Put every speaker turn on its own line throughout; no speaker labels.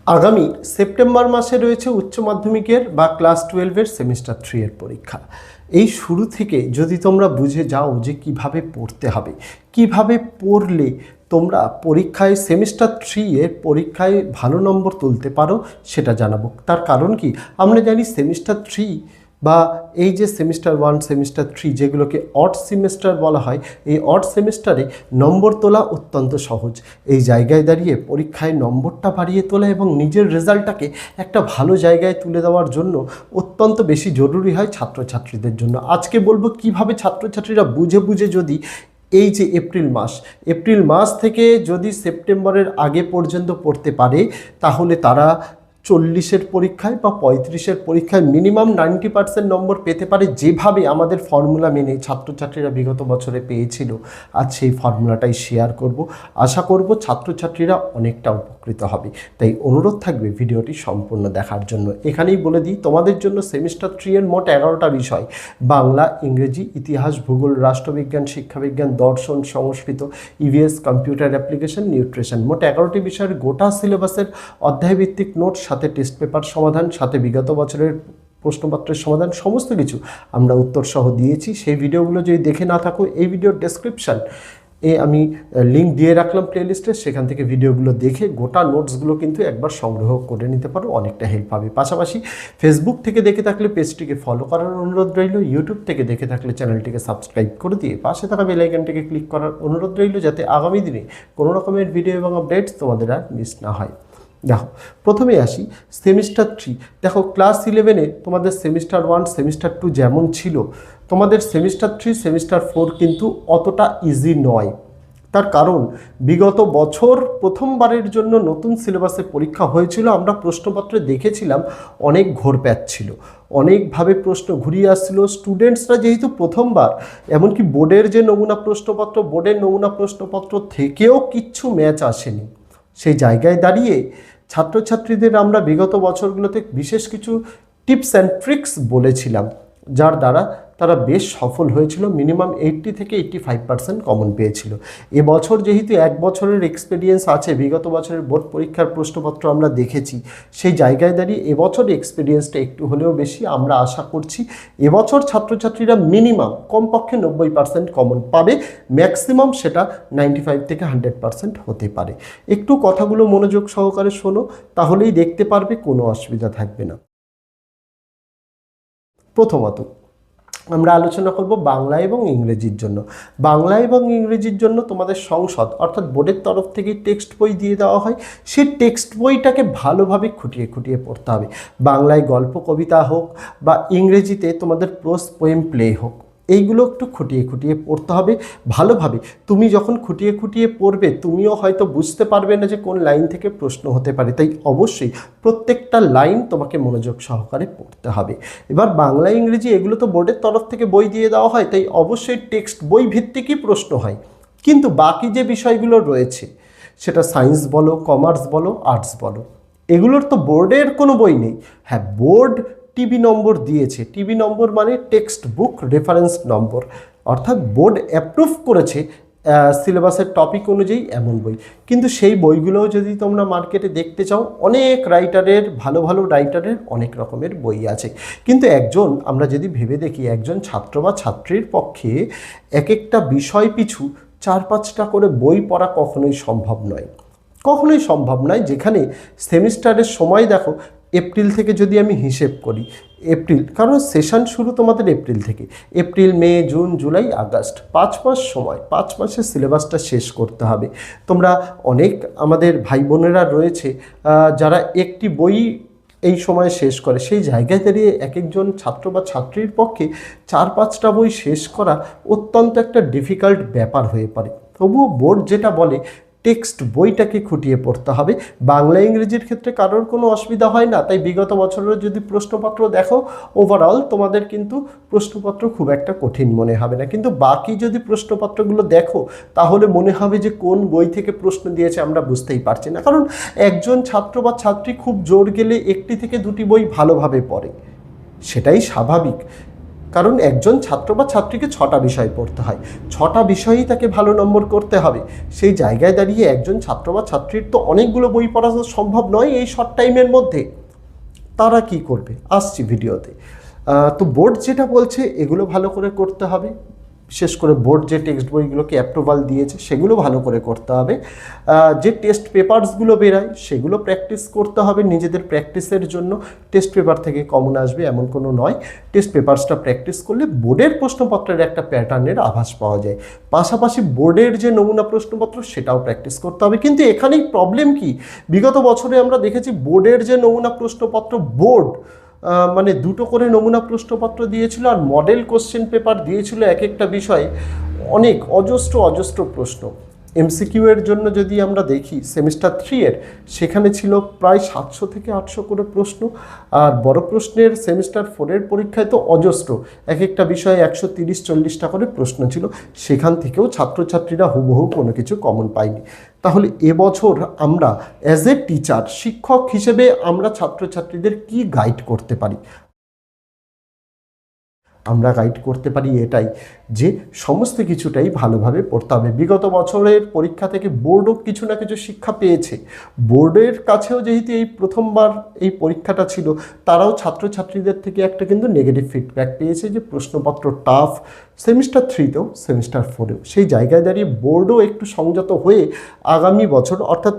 আগামী সেপ্টেম্বর মাসে রয়েছে উচ্চ মাধ্যমিকের বা ক্লাস 12-এর সেমিস্টার 3 এর পরীক্ষা। এই শুরু থেকে যদি তোমরা বুঝে যাও যে কিভাবে পড়তে হবে, কিভাবে পড়লে তোমরা পরীক্ষায় সেমিস্টার 3 এর পরীক্ষায় ভালো নম্বর তুলতে পারো সেটা জানাবো। তার কারণ কি, আমরা জানি সেমিস্টার 3 বা এই যে সেমিস্টার 1 সেমিস্টার 3 যেগুলোকে অড সেমিস্টার বলা হয়, এই অড সেমিস্টারে নম্বর তোলা অত্যন্ত সহজ। এই জায়গায় দাঁড়িয়ে পরীক্ষায় নম্বরটা বাড়িয়ে তোলা এবং নিজের রেজাল্টটাকে একটা ভালো জায়গায় তুলে দেওয়ার জন্য অত্যন্ত বেশি জরুরি হয় ছাত্রছাত্রীদের জন্য। আজকে বলবো কিভাবে ছাত্রছাত্রীরা বুঝে বুঝে যদি এই যে এপ্রিল মাস থেকে যদি সেপ্টেম্বরের আগে পর্যন্ত পড়তে পারে, তাহলে তারা 40-এর পরীক্ষায় বা 35-এর পরীক্ষায় মিনিমাম 90% নম্বর পেতে পারে, যেভাবে আমাদের ফর্মুলা মেনে ছাত্রছাত্রীরা বিগত বছরে পেয়েছিল। আজ সেই ফর্মুলাটাই শেয়ার করব। আশা করব ছাত্রছাত্রীরা অনেকটা উপকৃত হবে। তাই অনুরোধ থাকবে ভিডিওটি সম্পূর্ণ দেখার জন্য। এখানেই বলে দিই, তোমাদের জন্য সেমিস্টার 3 এর মোট 11টা বিষয়: বাংলা, ইংরেজি, ইতিহাস, ভূগোল, রাষ্ট্রবিজ্ঞান, শিক্ষাবিজ্ঞান, দর্শন, সংস্কৃত, ইভিএস, কম্পিউটার অ্যাপ্লিকেশন, নিউট্রিশন। মোট 11টি বিষয়ের গোটা সিলেবাসের অধ্যায়ভিত্তিক নোট, সাথে টেস্ট পেপার সমাধান, সাথে বিগত বছরের প্রশ্নপত্রের সমাধান, সমস্ত কিছু আমরা উত্তর সহ দিয়েছি। সেই ভিডিওগুলো যদি দেখে না থাকো, এই ভিডিওর ডেসক্রিপশন আমি লিঙ্ক দিয়ে রাখলাম প্লেলিস্টে, সেখান থেকে ভিডিওগুলো দেখে গোটা নোটসগুলো কিন্তু একবার সংগ্রহ করে নিতে পারো, অনেকটা হেল্প হবে। পাশাপাশি ফেসবুক থেকে দেখে থাকলে পেজটিকে ফলো করার অনুরোধ রইল, ইউটিউব থেকে দেখে থাকলে চ্যানেলটিকে সাবস্ক্রাইব করে দিয়ে পাশে থাকা বেল আইকনটিকে ক্লিক করার অনুরোধ রইল, যাতে আগামী দিনে কোনো রকমের ভিডিও এবং আপডেটস তোমাদের আর মিস না হয়। দেখো, প্রথমে আসি সেমিস্টার 3। দেখো, ক্লাস 11-এ তোমাদের সেমিস্টার 1 সেমিস্টার 2 যেমন ছিল, তোমাদের সেমিস্টার 3 সেমিস্টার 4 কিন্তু অতটা ইজি নয়। তার কারণ, বিগত বছর প্রথমবারের জন্য নতুন সিলেবাসে পরীক্ষা হয়েছিল। আমরা প্রশ্নপত্রে দেখেছিলাম অনেক ঘোরপ্যাচ ছিল, অনেকভাবে প্রশ্ন ঘুরিয়ে আসছিল। স্টুডেন্টসরা যেহেতু প্রথমবার, এমনকি বোর্ডের যে নমুনা প্রশ্নপত্র, বোর্ডের নমুনা প্রশ্নপত্র থেকেও কিচ্ছু ম্যাচ আসেনি। সেই জায়গায় দাঁড়িয়ে ছাত্রছাত্রীদের আমরা বিগত বছরগুলোতে বিশেষ কিছু টিপস অ্যান্ড ট্রিক্স বলেছিলাম, যার দ্বারা তারা বেশ সফল হয়েছিল। মিনিমাম 80 থেকে 85% কমন পেয়েছিল। এবছর যেহেতু 1 বছরের এক্সপিরিয়েন্স আছে, বিগত বছরের বোর্ড পরীক্ষার প্রশ্নপত্র আমরা দেখেছি, সেই জায়গায় দাঁড়িয়ে এবছর এক্সপিরিয়েন্সটা একটু হলেও বেশি। আমরা আশা করছি এবছর ছাত্রছাত্রীরা মিনিমাম কমপক্ষে 90% কমন পাবে, ম্যাক্সিমাম সেটা 95 থেকে 100% হতে পারে। একটু কথাগুলো মনোযোগ সহকারে শোনো, তাহলেই দেখতে পারবে কোনো অসুবিধা থাকবে না। প্রথমত আমরা আলোচনা করব বাংলা এবং ইংরেজির জন্য। বাংলা এবং ইংরেজির জন্য তোমাদের সংসদ অর্থাৎ বোর্ডের তরফ থেকে টেক্সট বই দিয়ে দেওয়া হয়। সেই টেক্সট বইটাকে ভালোভাবে খুঁটিয়ে খুঁটিয়ে পড়তে হবে। বাংলায় গল্প কবিতা হোক বা ইংরেজিতে তোমাদের প্রোজ পোয়েম প্লে হোক, এইগুলো একটু খুঁটিয়ে খুঁটিয়ে পড়তে হবে ভালোভাবে। তুমি যখন খুঁটিয়ে খুঁটিয়ে পড়বে, তুমিও হয়তো বুঝতে পারবে না যে কোন লাইন থেকে প্রশ্ন হতে পারে। তাই অবশ্যই প্রত্যেকটা লাইন তোমাকে মনোযোগ সহকারে পড়তে হবে। এবার বাংলা ইংরেজি এগুলো তো বোর্ডের তরফ থেকে বই দিয়ে দেওয়া হয়, তাই অবশ্যই টেক্সট বই ভিত্তিকই প্রশ্ন হয়। কিন্তু বাকি যে বিষয়গুলো রয়েছে, সেটা সায়েন্স বলো, কমার্স বলো, আর্টস বলো, এগুলোর তো বোর্ডের কোনো বই নেই। হ্যাঁ, বোর্ড টিবি নম্বর দিয়েছে। টিবি নম্বর মানে টেক্সট বুক রেফারেন্স নম্বর, অর্থাৎ বোর্ড অ্যাপ্রুভ করেছে সিলেবাসের টপিক অনুযায়ী এমন বই। কিন্তু সেই বইগুলোও যদি তোমরা মার্কেটে দেখতে চাও, অনেক রাইটারের, ভালো ভালো রাইটারের অনেক রকমের বই আছে। কিন্তু আমরা যদি ভেবে দেখি, একজন ছাত্র বা ছাত্রীর পক্ষে এক একটা বিষয় পিছু 4-5টা করে বই পড়া কখনোই সম্ভব নয়। যেখানে সেমিস্টারের সময় দেখো, এপ্রিল থেকে যদি আমি হিসেব করি, কারণ সেশন শুরু তোমাদের এপ্রিল থেকে, এপ্রিল, মে, জুন, জুলাই, আগস্ট, 5 মাস সময়, 5 মাসের সিলেবাসটা শেষ করতে হবে। তোমরা অনেক আমাদের ভাই বোনেরা রয়েছে যারা একটি বই এই সময় শেষ করে। সেই জায়গায় দাঁড়িয়ে এক একজন ছাত্র বা ছাত্রীর পক্ষে 4-5টা বই শেষ করা অত্যন্ত একটা ডিফিকাল্ট ব্যাপার হয়ে পড়ে। তবুও বোর্ড যেটা বলে, টেক্সট বইটাকে খুঁটিয়ে পড়তে হবে। বাংলা ইংরেজির ক্ষেত্রে কারোর কোনো অসুবিধা হয় না। তাই বিগত বছরের যদি প্রশ্নপত্র দেখো, ওভারঅল তোমাদের কিন্তু প্রশ্নপত্র খুব একটা কঠিন মনে হবে না। কিন্তু বাকি যদি প্রশ্নপত্রগুলো দেখো, তাহলে মনে হবে যে কোন বই থেকে প্রশ্ন দিয়েছে আমরা বুঝতেই পারছি না। কারণ একজন ছাত্র বা ছাত্রী খুব জোর গেলে 1টি থেকে 2টি বই ভালোভাবে পড়ে, সেটাই স্বাভাবিক। কারণ একজন ছাত্র বা ছাত্রীকে 6টা বিষয় পড়তে হয়, 6টা বিষয়েই তাকে ভালো নম্বর করতে হবে। সেই জায়গায় দাঁড়িয়ে একজন ছাত্র বা ছাত্রীর তো অনেকগুলো বই পড়া সম্ভব নয় এই শর্ট টাইমের মধ্যে। তারা কি করবে আসছি ভিডিওতে। তো বোর্ড যেটা বলছে এগুলো ভালো করে করতে হবে, বিশেষ করে বোর্ড যে টেক্সট বইগুলোকে অ্যাপ্রুভাল দিয়েছে সেগুলো ভালো করে করতে হবে। যে টেস্ট পেপারসগুলো বেরায় সেগুলো প্র্যাকটিস করতে হবে নিজেদের প্র্যাকটিসের জন্য। টেস্ট পেপার থেকে কমন আসবে এমন কোনো নয়, টেস্ট পেপারসটা প্র্যাকটিস করলে বোর্ডের প্রশ্নপত্রের একটা প্যাটার্নের আভাস পাওয়া যায়। পাশাপাশি বোর্ডের যে নমুনা প্রশ্নপত্র সেটাও প্র্যাকটিস করতে হবে। কিন্তু এখানেই প্রবলেম কি, বিগত বছরে আমরা দেখেছি বোর্ডের যে নমুনা প্রশ্নপত্র, বোর্ড মানে 2টো করে নমুনা প্রশ্নপত্র দিয়েছিল আর মডেল কোশ্চেন পেপার দিয়েছিল এক একটা বিষয়ে অনেক অজস্র প্রশ্ন। এমসিকিউ এর জন্য যদি আমরা দেখি সেমিস্টার 3 সেখানে ছিল প্রায় 700 থেকে 800 করে প্রশ্ন। আর বড় প্রশ্নের সেমিস্টার 4 পরীক্ষায় তো অজস্র, এক একটা বিষয়ে 130-40টা করে প্রশ্ন ছিল। সেখান থেকেও ছাত্রছাত্রীরা হুবহু কোনো কিছু কমন পায়নি। তাহলে এবছর আমরা অ্যাজ এ টিচার, শিক্ষক হিসেবে আমরা ছাত্রছাত্রীদের কি গাইড করতে পারি? আমরা গাইড করতে পারি এটাই যে সমস্ত কিছুটাই ভালোভাবে পড়তে হবে। বিগত বছরের পরীক্ষা থেকে বোর্ডও কিছু না কিছু শিক্ষা পেয়েছে। বোর্ডের কাছেও যেহেতু এই প্রথমবার এই পরীক্ষাটা ছিল, তারাও ছাত্রছাত্রীদের থেকে একটা কিন্তু নেগেটিভ ফিডব্যাক পেয়েছে যে প্রশ্নপত্র টাফ, সেমিস্টার 3তেও সেমিস্টার 4এও। সেই জায়গায় দাঁড়িয়ে বোর্ডও একটু সংযত হয়ে আগামী বছর, অর্থাৎ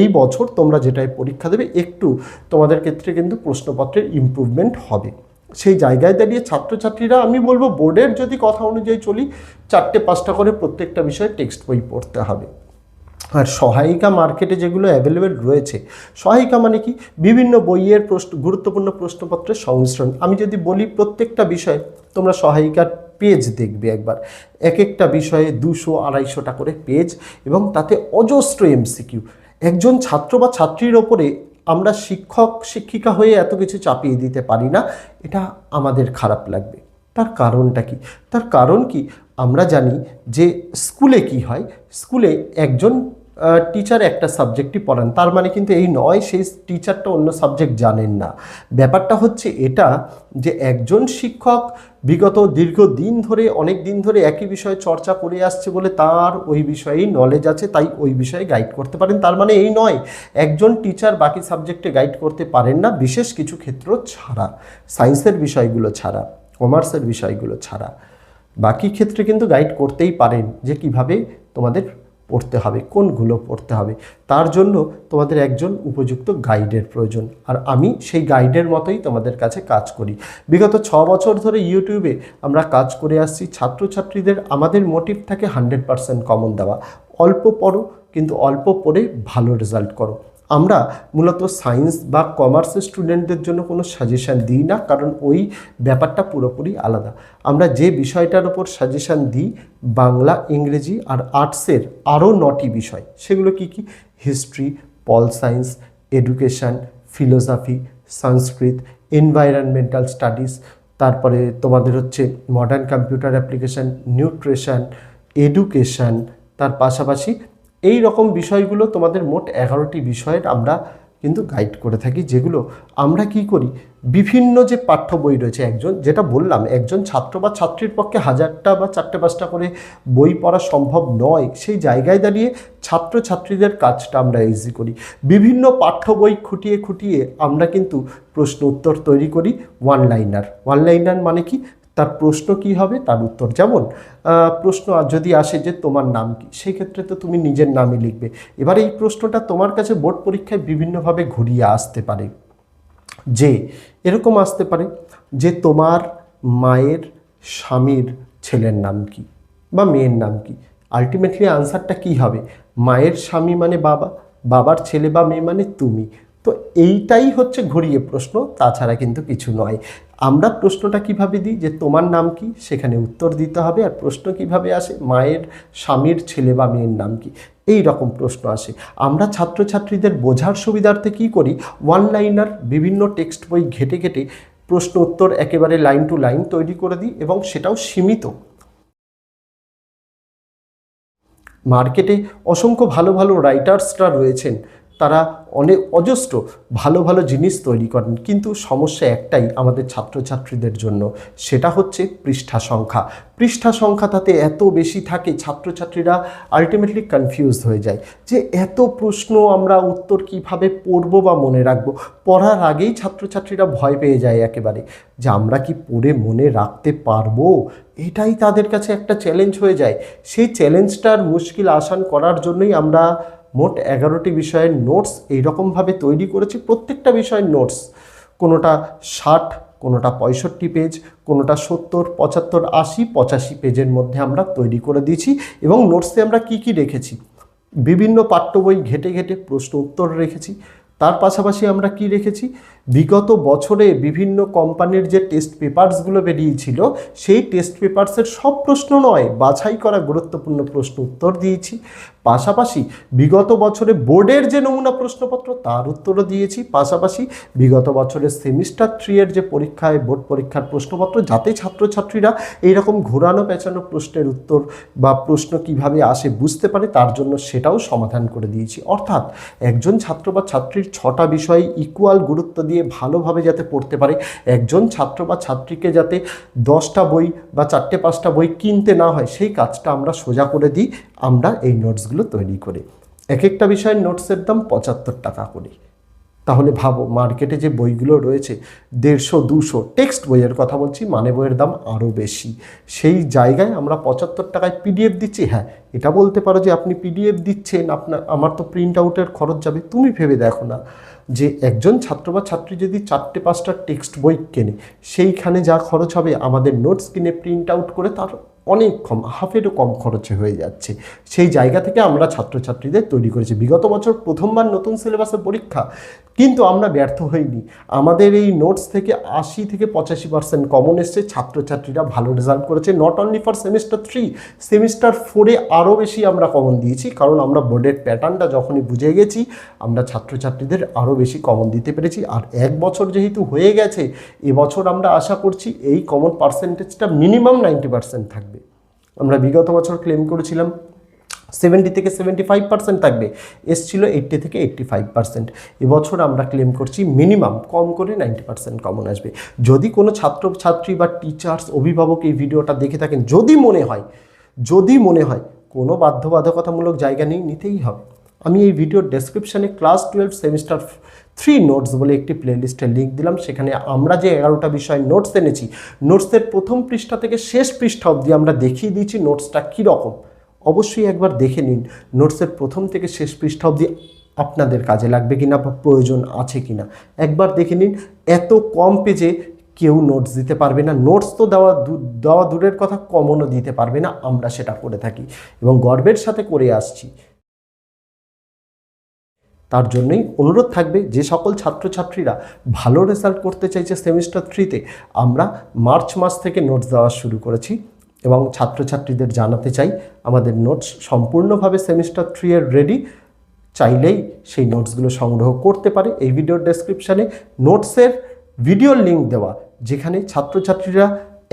এই বছর তোমরা যেটাই পরীক্ষা দেবে, একটু তোমাদের ক্ষেত্রে কিন্তু প্রশ্নপত্রের ইমপ্রুভমেন্ট হবে। সেই জায়গায় দাঁড়িয়ে ছাত্রছাত্রীরা, আমি বলবো বোর্ডের যদি কথা অনুযায়ী চলি, 4টে-5টা করে প্রত্যেকটা বিষয়ে টেক্সট বই পড়তে হবে। আর সহায়িকা মার্কেটে যেগুলো অ্যাভেলেবেল রয়েছে, সহায়িকা মানে কি, বিভিন্ন বইয়ের গুরুত্বপূর্ণ প্রশ্নপত্রের সংমিশ্রণ। আমি যদি বলি প্রত্যেকটা বিষয়ে তোমরা সহায়িকার পেজ দেখবে একবার, এক একটা বিষয়ে 200-250টা করে পেজ, এবং তাতে অজস্র এমসিকিউ। একজন ছাত্র বা ছাত্রীর ওপরে আমরা শিক্ষক শিক্ষিকা হয়ে এত কিছু চাপিয়ে দিতে পারি না, এটা আমাদের খারাপ লাগবে। তার কারণটা কি? তার কারণ কি, আমরা জানি যে স্কুলে কি হয়, স্কুলে একজন টিচার একটা সাবজেক্টই পড়ান, তার মানে কিন্তু এই নয় সেই টিচারটা অন্য সাবজেক্ট জানেন না। ব্যাপারটা হচ্ছে এটা যে একজন শিক্ষক বিগত দীর্ঘদিন ধরে, অনেক দিন ধরে একই বিষয়ে চর্চা করে আসছে বলে তার ওই বিষয়েই নলেজ আছে, তাই ওই বিষয়ে গাইড করতে পারেন। তার মানে এই নয় একজন টিচার বাকি সাবজেক্টে গাইড করতে পারেন না, বিশেষ কিছু ক্ষেত্র ছাড়া, সায়েন্সের বিষয়গুলো ছাড়া, কমার্সের বিষয়গুলো ছাড়া। বাকি ক্ষেত্রে কিন্তু গাইড করতেই পারেন যে কিভাবে তোমাদের পড়তে হবে, কোনগুলো পড়তে হবে। তার জন্য তোমাদের একজন উপযুক্ত গাইডের প্রয়োজন, আর আমি সেই গাইডের মতোই তোমাদের কাছে কাজ করি। বিগত 6 বছর ধরে ইউটিউবে আমরা কাজ করে আসছি। ছাত্রছাত্রীদের আমাদের মোটিভ থাকে 100% কমন দেওয়া। অল্প পড়ো, কিন্তু অল্প পড়ে ভালো রেজাল্ট করো। আমরা মূলত সায়েন্স বা কমার্সের স্টুডেন্টদের জন্য কোনো সাজেশান দিই না, কারণ ওই ব্যাপারটা পুরোপুরি আলাদা। আমরা যে বিষয়টার ওপর সাজেশান দিই, বাংলা, ইংরেজি আর আর্টসের আরও 9টি বিষয়। সেগুলো কি কি? History, pol science, education, philosophy, Sanskrit, environmental studies, তারপরে তোমাদের হচ্ছে modern computer application, nutrition, education, তার পাশাপাশি এই রকম বিষয়গুলো তোমাদের মোট 11টি বিষয়ের আমরা কিন্তু গাইড করে থাকি, যেগুলো আমরা কি করি, বিভিন্ন যে পাঠ্য বই রয়েছে, যেটা বললাম একজন ছাত্র বা ছাত্রীর পক্ষে 1000টা বা 4টে-5টা করে বই পড়া সম্ভব নয়। সেই জায়গায় দাঁড়িয়ে ছাত্রছাত্রীদের কাজটা আমরা ইজি করি। বিভিন্ন পাঠ্য বই খুঁটিয়ে খুঁটিয়ে আমরা কিন্তু প্রশ্ন উত্তর তৈরি করি। ওয়ান লাইনার মানে কি, তার প্রশ্ন কি হবে তার উত্তর। যেমন প্রশ্ন যদি আসে যে তোমার নাম কি, সেই ক্ষেত্রে তো তুমি নিজের নামই লিখবে। এবার এই প্রশ্নটা তোমার কাছে বোর্ড পরীক্ষায় বিভিন্নভাবে ঘুরিয়ে আসতে পারে, যে এরকম আসতে পারে যে তোমার মায়ের স্বামীর ছেলের নাম কি বা মেয়ের নাম কি। আলটিমেটলি আনসারটা কি হবে? মায়ের স্বামী মানে বাবা, বাবার ছেলে বা মেয়ে মানে তুমি। তো এইটাই হচ্ছে ঘুরিয়ে প্রশ্ন, তাছাড়া কিন্তু কিছু নয়। আমরা প্রশ্নটা কিভাবে দিই যে তোমার নাম কি, সেখানে উত্তর দিতে হবে। আর প্রশ্ন কিভাবে আসে, মায়ের স্বামীর ছেলে বা মেয়ের নাম কি, এই রকম প্রশ্ন আসে। আমরা ছাত্রছাত্রীদের বোঝার সুবিধার্থে কী করি, ওয়ান লাইনার বিভিন্ন টেক্সট বই ঘেটে ঘেটে প্রশ্ন উত্তর একেবারে লাইন টু লাইন তৈরি করে দিই, এবং সেটাও সীমিত। মার্কেটে অসংখ্য ভালো ভালো রাইটার্সরা রয়েছেন, তারা অনেক অজস্র ভালো ভালো জিনিস তৈরি করেন, কিন্তু সমস্যা একটাই আমাদের ছাত্রছাত্রীদের জন্য, সেটা হচ্ছে পৃষ্ঠা সংখ্যা তাতে এত বেশি থাকে, ছাত্রছাত্রীরা আলটিমেটলি কনফিউজ হয়ে যায় যে এত প্রশ্ন আমরা উত্তর কিভাবে পড়ব বা মনে রাখবো। পড়ার আগেই ছাত্রছাত্রীরা ভয় পেয়ে যায় একেবারে যে আমরা কি পড়ে মনে রাখতে পারবো, এটাই তাদের কাছে একটা চ্যালেঞ্জ হয়ে যায়। সেই চ্যালেঞ্জটার মুশকিল আসান করার জন্যই আমরা মোট 11টি বিষয়ের নোটস এইরকমভাবে তৈরি করেছি। প্রত্যেকটা বিষয়ের নোটস কোনোটা 60, কোনোটা 65 পেজ, কোনোটা 70, 75, 80, 85 পেজের মধ্যে আমরা তৈরি করে দিয়েছি। এবং নোটসে আমরা কি কি রেখেছি, বিভিন্ন পাঠ্য বই ঘেটে ঘেটে প্রশ্ন উত্তর রেখেছি। তার পাশাপাশি আমরা কি রেখেছি, বিগত বছরে বিভিন্ন কোম্পানির যে টেস্ট পেপারসগুলো বেরিয়েছিল সেই টেস্ট পেপারসের সব প্রশ্ন নয়, বাছাই করা গুরুত্বপূর্ণ প্রশ্ন উত্তর দিয়েছি। পাশাপাশি বিগত বছরে বোর্ডের যে নমুনা প্রশ্নপত্র তার উত্তরও দিয়েছি। পাশাপাশি বিগত বছরের সেমিস্টার 3 এর যে পরীক্ষায় বোর্ড পরীক্ষার প্রশ্নপত্র, যাতে ছাত্রছাত্রীরা এইরকম ঘোরানো পেঁচানো প্রশ্নের উত্তর বা প্রশ্ন কিভাবে আসে বুঝতে পারে, তার জন্য সেটাও সমাধান করে দিয়েছি। অর্থাৎ একজন ছাত্র বা ছাত্রীর 6টা বিষয়ে ইকুয়াল গুরুত্ব দিয়ে ভালোভাবে যাতে পড়তে পারে, একজন ছাত্র বা ছাত্রীকে যাতে 10টা বই বা 4টে 5টা বই কিনতে না হয়, সেই কাজটা আমরা সোজা করে দিই আমরা এই নোটসগুলো তৈরি করে। এক একটা বিষয়ের নোটসের দাম 75 টাকা করে। তাহলে ভাবো মার্কেটে যে বইগুলো রয়েছে 150, 200, টেক্সট বইয়ের কথা বলছি, মানে বইয়ের দাম আরও বেশি। সেই জায়গায় আমরা 75 টাকায় পিডিএফ দিচ্ছি। হ্যাঁ, এটা বলতে পারো যে আপনি পিডিএফ দিচ্ছেন, আমার তো প্রিন্ট আউটের খরচ যাবে। তুমি ভেবে দেখো না যে একজন ছাত্র বা ছাত্রী যদি 4টে 5টা টেক্সট বই কেনে, সেইখানে যা খরচ হবে আমাদের নোটস কিনে প্রিন্ট আউট করে তার অনেক কম, হাফেরও কম খরচে হয়ে যাচ্ছে। সেই জায়গা থেকে আমরা ছাত্রছাত্রীদের তৈরি করেছি। বিগত বছর প্রথমবার নতুন সিলেবাসের পরীক্ষা, কিন্তু আমরা ব্যর্থ হইনি। আমাদের এই নোটস থেকে 80 থেকে 85% কমন এসছে, ছাত্রছাত্রীরা ভালো রেজাল্ট করেছে। Not only for semester 3, semester 4-এ আরও বেশি আমরা কমন দিয়েছি, কারণ আমরা বোর্ডের প্যাটার্নটা যখনই বুঝে গেছি আমরা ছাত্রছাত্রীদের আরও বেশি কমন দিতে পেরেছি। আর 1 বছর যেহেতু হয়ে গেছে, এবছর আমরা আশা করছি এই কমন পার্সেন্টেজটা মিনিমাম 90% থাকবে। আমরা বিগত বছর ক্লেম করেছিলাম 70 থেকে 75% থাকবে, এসছিল 80 থেকে 85%। এবছর আমরা ক্লেম করছি মিনিমাম কম করে 90% কমন আসবে। যদি কোনো ছাত্রছাত্রী বা টিচার্স, অভিভাবক এই ভিডিওটা দেখে থাকেন, যদি মনে হয় কোনো বাধ্যবাধকতামূলক জায়গা নেই, নিতেই হবে, আমি এই ভিডিওর ডেসক্রিপশানে ক্লাস 12 সেমিস্টার 3 নোটস বলে একটি প্লেলিস্টের লিঙ্ক দিলাম। সেখানে আমরা যে 11টা বিষয় নোটস এনেছি, নোটসের প্রথম পৃষ্ঠা থেকে শেষ পৃষ্ঠা অবধি আমরা দেখিয়ে দিয়েছি নোটসটা কীরকম। অবশ্যই একবার দেখে নিন নোটসের প্রথম থেকে শেষ পৃষ্ঠা অবধি আপনাদের কাজে লাগবে কিনা বা প্রয়োজন আছে কিনা, একবার দেখে নিন। এত কম পেজে কেউ নোটস দিতে পারবে না, নোটস তো দেওয়া দূরের কথা, কমনও দিতে পারবে না। আমরা সেটা করে থাকি এবং গর্বের সাথে করে আসছি। তার জন্যই অনুরোধ থাকবে, যে সকল ছাত্রছাত্রীরা ভালো রেজাল্ট করতে চাইছে সেমিস্টার 3-তে, আমরা মার্চ মাস থেকে নোটস দেওয়া শুরু করেছি এবং ছাত্রছাত্রীদের জানাতে চাই আমাদের নোটস সম্পূর্ণভাবে সেমিস্টার 3 এর রেডি। চাইলেই সেই নোটসগুলো সংগ্রহ করতে পারে। এই ভিডিওর ডেসক্রিপশানে নোটসের ভিডিওর লিঙ্ক দেওয়া, যেখানে ছাত্রছাত্রীরা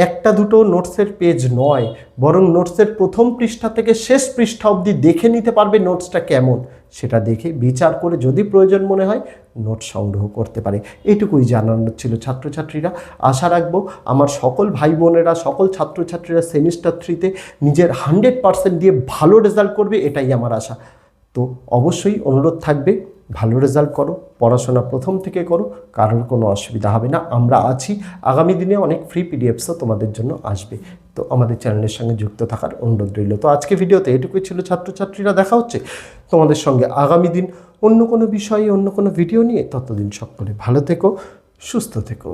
1টা 2টো নোটসের পেজ নয়, বরং নোটসের প্রথম পৃষ্ঠা থেকে শেষ পৃষ্ঠা অবধি দেখে নিতে পারবে নোটসটা কেমন। সেটা দেখে বিচার করে যদি প্রয়োজন মনে হয় নোট সংগ্রহ করতে পারে। এইটুকুই জানানোর ছিল ছাত্রছাত্রীরা। আশা রাখবো আমার সকল ভাই বোনেরা, সকল ছাত্রছাত্রীরা সেমিস্টার 3-তে নিজের 100% দিয়ে ভালো রেজাল্ট করবে, এটাই আমার আশা। তো অবশ্যই অনুরোধ থাকবে, ভালো রেজাল্ট করো, পড়াশোনা প্রথম থেকে করো, কারোর কোনো অসুবিধা হবে না। আমরা আছি, আগামী দিনে অনেক ফ্রি পিডিএফসও তোমাদের জন্য আসবে। তো আমাদের চ্যানেলের সঙ্গে যুক্ত থাকার অনুরোধ রইল। তো আজকে ভিডিওতে এটুকুই ছিল ছাত্রছাত্রীরা। দেখা হচ্ছে তোমাদের সঙ্গে আগামী দিন অন্য কোনো বিষয়ে, অন্য কোনো ভিডিও নিয়ে। ততদিন সকলে ভালো থেকো, সুস্থ থেকো।